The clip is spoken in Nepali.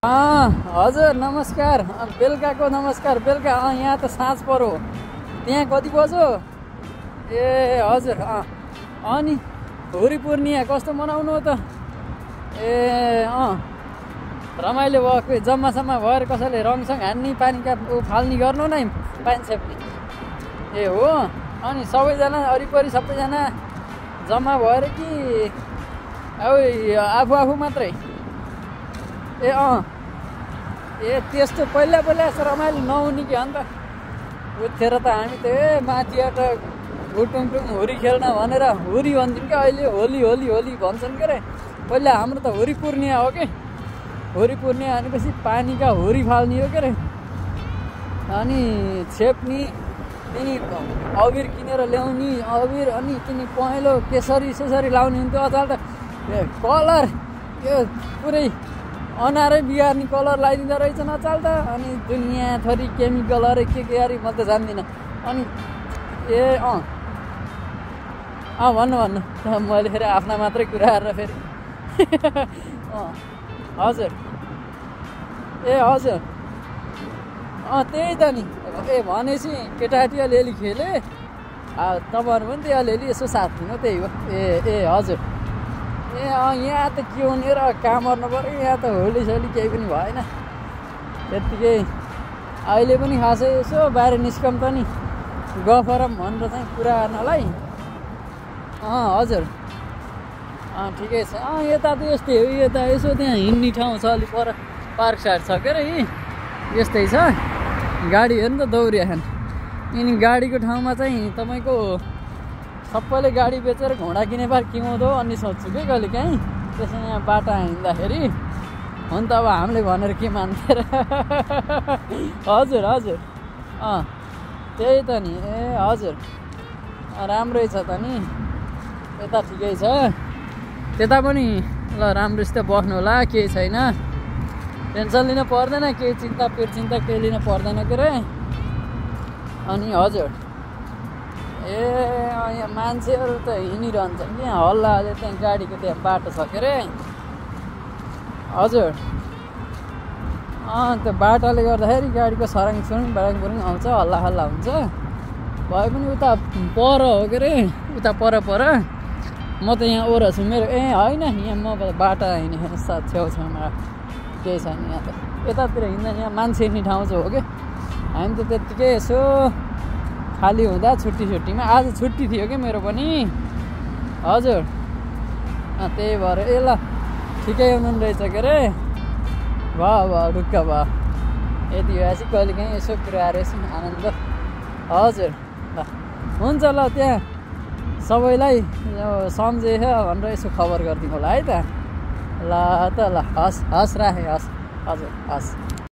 हजुर नमस्कार। बेलुकाको नमस्कार। बेलुका यहाँ त साँझ पर्यो। त्यहाँ कति बज्यो? ए हजुर। अनि होरी पूर्णिमा कस्तो मनाउनु हो त? ए रमाइलो भयो। जम्मासम्मा भएर कसैले रङसङ हान्ने, पानीका फाल्ने गर्नु नै, पानी छेप्ने। ए हो। अनि सबैजना वरिपरि सबैजना जम्मा भएर कि अब आफू आफू मात्रै? ए त्यस्तो पहिला यस्तो रमाइलो नहुने कि अन्त उठेर त हामी त माथिबाट घुटुङटुङ होरी खेल्न भनेर होरी भन्छौँ क्या। अहिले होली होली होली भन्छन् के अरे। पहिला हाम्रो त होरी पूर्णिमा हो कि। होरी पूर्णिमा भनेपछि पानीका होरी फाल्ने हो के अरे। अनि छेप्ने, तिनी अबिर किनेर ल्याउने, अबिर अनि तिनी पहेँलो केसरी सेसरी लाउने हुन्थ्यो। अचाल त कलर यो पुरै अनारै बिगार्ने कलर लगाइदिँदो रहेछन् अचाल त। अनि दुनियाँ थरी केमिकल अरे के अरे म त जान्दिनँ। अनि भन्नु मैले फेरि आफ्ना मात्रै कुरा गरेर फेरि हजुर। ए हजुर त्यही त नि। भनेपछि केटाकेटी अलिअलि खेले, तपाईँहरू पनि त्यही अलिअलि यसो साथ दिनु, त्यही हो। ए हजुर। यहाँ त के हुने र, काम गर्नु पऱ्यो। यहाँ त होलीसोली केही पनि भएन त्यत्तिकै। अहिले पनि खासै यसो बाहिर निस्कम त नि गफरम भनेर चाहिँ कुरा गर्नलाई। हजुर ठिकै छ। यता त यस्तै हो। यता यसो त्यहाँ हिँड्ने ठाउँ छ, अलिक पर पार्क साइड छ के अरे। यस्तै छ। गाडीहरू नि त दौडिया छन्। यिनी गाडीको ठाउँमा चाहिँ तपाईँको सबैले गाडी बेचेर घोडा किने पार किउँदो अनि सोध्छु कि कहिले काहीँ। त्यसै यहाँ बाटो हिँड्दाखेरि हुन त अब हामीले भनेर के मान्थे र। हजुर हजुर त्यही त नि। ए हजुर राम्रै छ त नि। यता ठिकै छ। त्यता पनि ल राम्रोसित बस्नु होला, केही छैन। टेन्सन लिन पर्दैन, केही चिन्ता पिरचिन्ता केही लिन पर्दैन के अरे। अनि हजुर यहाँ मान्छेहरू त हिँडिरहन्छन् कि हल्ला अहिले त्यहाँ गाडीको त्यहाँ बाटो छ के अरे। हजुर त्यो बाटोले गर्दाखेरि गाडीको सराङ सुरुङ बराङ बुरुङ आउँछ, हल्ला हल्ला हुन्छ। भए पनि उता पर हो के अरे। उता पर म त यहाँ ओर छु मेरो। होइन यहाँ म बाटो हिँड्ने छेउछाउमा केही छैन। यहाँ त यतातिर हिँड्दैन, यहाँ मान्छे हिँड्ने ठाउँ चाहिँ हो कि। हामी त त्यत्तिकै यसो खाली हुँदा छुट्टीमा, आज छुट्टी थियो कि मेरो पनि। हजुर त्यही भएर ल ठिकै हुनु रहेछ के अरे। भयो ढुक्क भयो। यति भएपछि कहिले काहीँ यसो कुराहरू यसो आनन्द। हजुर ल हुन्छ। ल त्यहाँ सबैलाई सम्झेछ भनेर यसो खबर गरिदिनु होला है त। ल हस् राखेँ। हस् हजुर हस्।